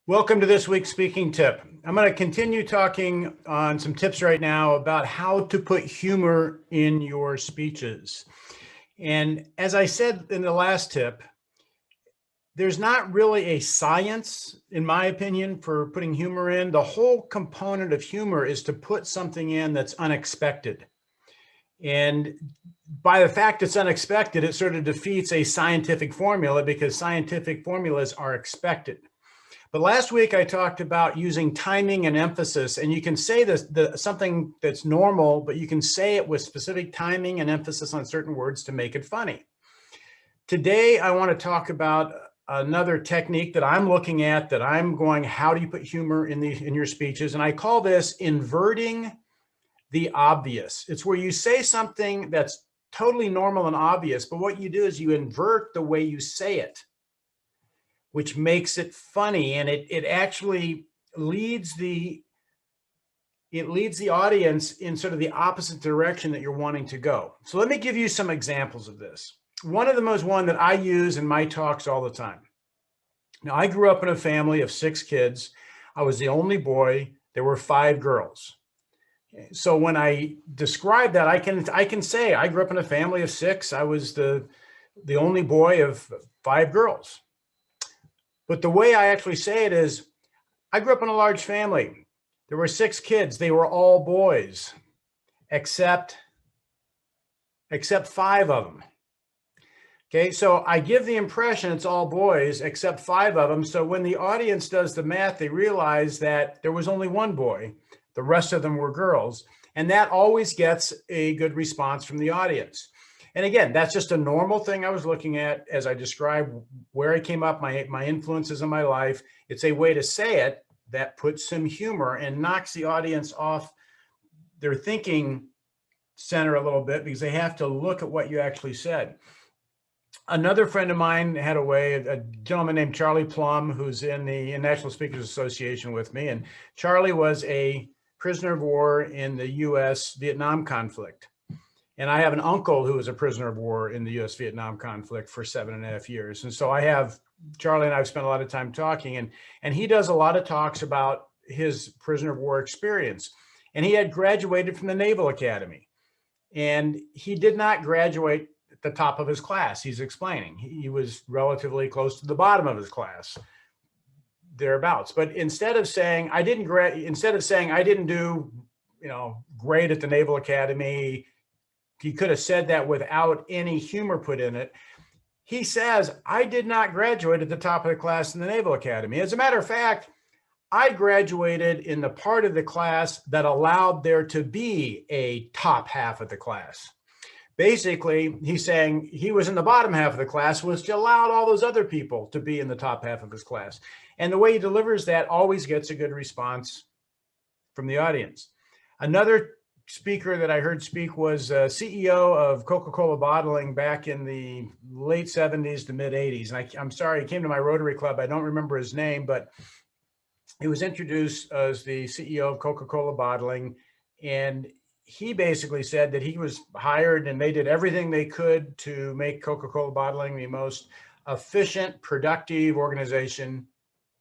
Welcome to this week's speaking tip. I'm going to continue talking on some tips right now about how to put humor in your speeches. And as I said in the last tip, there's not really a science, in my opinion, for putting humor in. The whole component of humor is to put something in that's unexpected. And by the fact it's unexpected, it sort of defeats a scientific formula because scientific formulas are expected. But last week I talked about using timing and emphasis, and you can say this, something that's normal, but you can say it with specific timing and emphasis on certain words to make it funny. Today I want to talk about another technique that I'm looking at that I'm going, how do you put humor in your speeches? And I call this inverting the obvious. It's where you say something that's totally normal and obvious, but what you do is you invert the way you say it, which makes it funny, and it actually leads the audience in sort of the opposite direction that you're wanting to go. So let me give you some examples of this. One that I use in my talks all the time. Now, I grew up in a family of 6 kids. I was the only boy. There were 5 girls. So when I describe that, I can say I grew up in a family of 6. I was the only boy of 5 girls. But the way I actually say it is, I grew up in a large family. There were 6 kids. They were all boys, except 5 of them. Okay, so I give the impression it's all boys except 5 of them. So when the audience does the math, they realize that there was only one boy. The rest of them were girls. And that always gets a good response from the audience. And again, that's just a normal thing I was looking at as I described where I came up, my influences in my life. It's a way to say it that puts some humor and knocks the audience off their thinking center a little bit because they have to look at what you actually said. Another friend of mine had a gentleman named Charlie Plum, who's in the National Speakers Association with me. And Charlie was a prisoner of war in the U.S. Vietnam conflict. And I have an uncle who was a prisoner of war in the U.S. Vietnam conflict for 7.5 years. And so Charlie and I have spent a lot of time talking, and he does a lot of talks about his prisoner of war experience. And he had graduated from the Naval Academy, and he did not graduate at the top of his class. He's explaining he was relatively close to the bottom of his class, thereabouts. But instead of saying I didn't do, great at the Naval Academy, he could have said that without any humor put in it. He says, I did not graduate at the top of the class in the Naval Academy. As a matter of fact, I graduated in the part of the class that allowed there to be a top half of the class. Basically, he's saying he was in the bottom half of the class, which allowed all those other people to be in the top half of his class. And the way he delivers that always gets a good response from the audience. Another speaker that I heard speak was CEO of Coca-Cola bottling back in the late 70s to mid 80s. And I'm sorry, he came to my Rotary Club. I don't remember his name, but he was introduced as the CEO of Coca-Cola bottling. And he basically said that he was hired and they did everything they could to make Coca-Cola bottling the most efficient, productive organization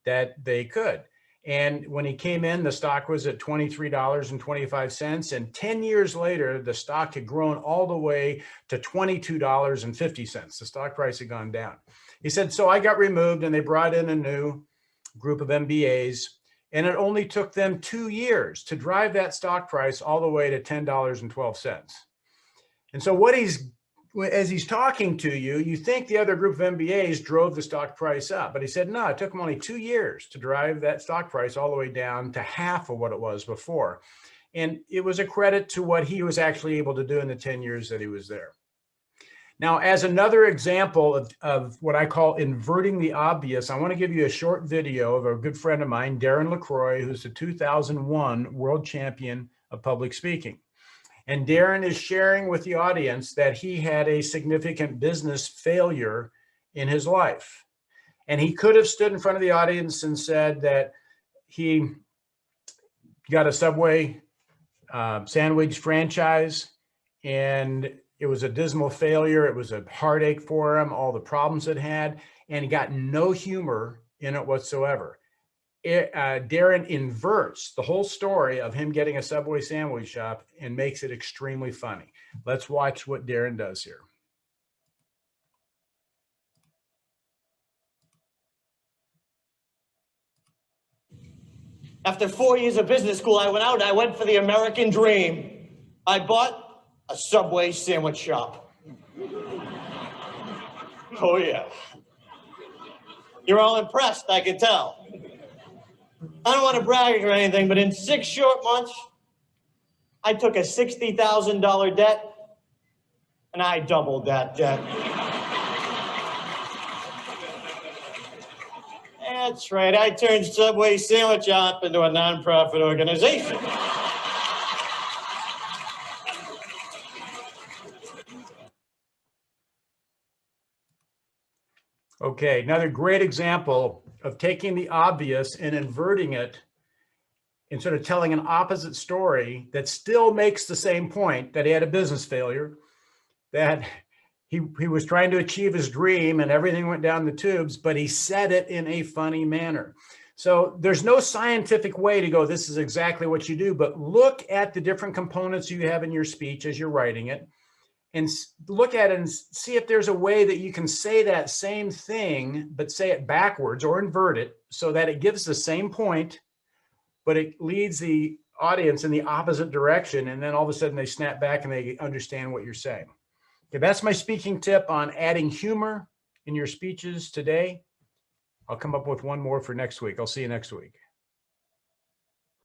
that they could. And when he came in, the stock was at $23.25. And 10 years later, the stock had grown all the way to $22.50. The stock price had gone down. He said, so I got removed and they brought in a new group of MBAs. And it only took them 2 years to drive that stock price all the way to $10.12. And so as he's talking to you, you think the other group of MBAs drove the stock price up, but he said, no, it took him only 2 years to drive that stock price all the way down to half of what it was before. And it was a credit to what he was actually able to do in the 10 years that he was there. Now, as another example of what I call inverting the obvious, I want to give you a short video of a good friend of mine, Darren LaCroix, who's the 2001 world champion of public speaking. And Darren is sharing with the audience that he had a significant business failure in his life. And he could have stood in front of the audience and said that he got a Subway sandwich franchise and it was a dismal failure. It was a heartache for him, all the problems it had, and he got no humor in it whatsoever. Darren inverts the whole story of him getting a Subway sandwich shop and makes it extremely funny. Let's watch what Darren does here. After 4 years of business school, I went out and I went for the American dream. I bought a Subway sandwich shop. Oh, yeah. You're all impressed, I can tell. I don't want to brag or anything, but in 6 short months, I took a $60,000 debt, and I doubled that debt. That's right, I turned Subway Sandwich Shop into a nonprofit organization. Okay, another great example of taking the obvious and inverting it and sort of telling an opposite story that still makes the same point, that he had a business failure, that he was trying to achieve his dream and everything went down the tubes, but he said it in a funny manner. So there's no scientific way to go, this is exactly what you do, but look at the different components you have in your speech as you're writing it, and look at it and see if there's a way that you can say that same thing, but say it backwards or invert it so that it gives the same point, but it leads the audience in the opposite direction. And then all of a sudden they snap back and they understand what you're saying. Okay, that's my speaking tip on adding humor in your speeches today. I'll come up with one more for next week. I'll see you next week.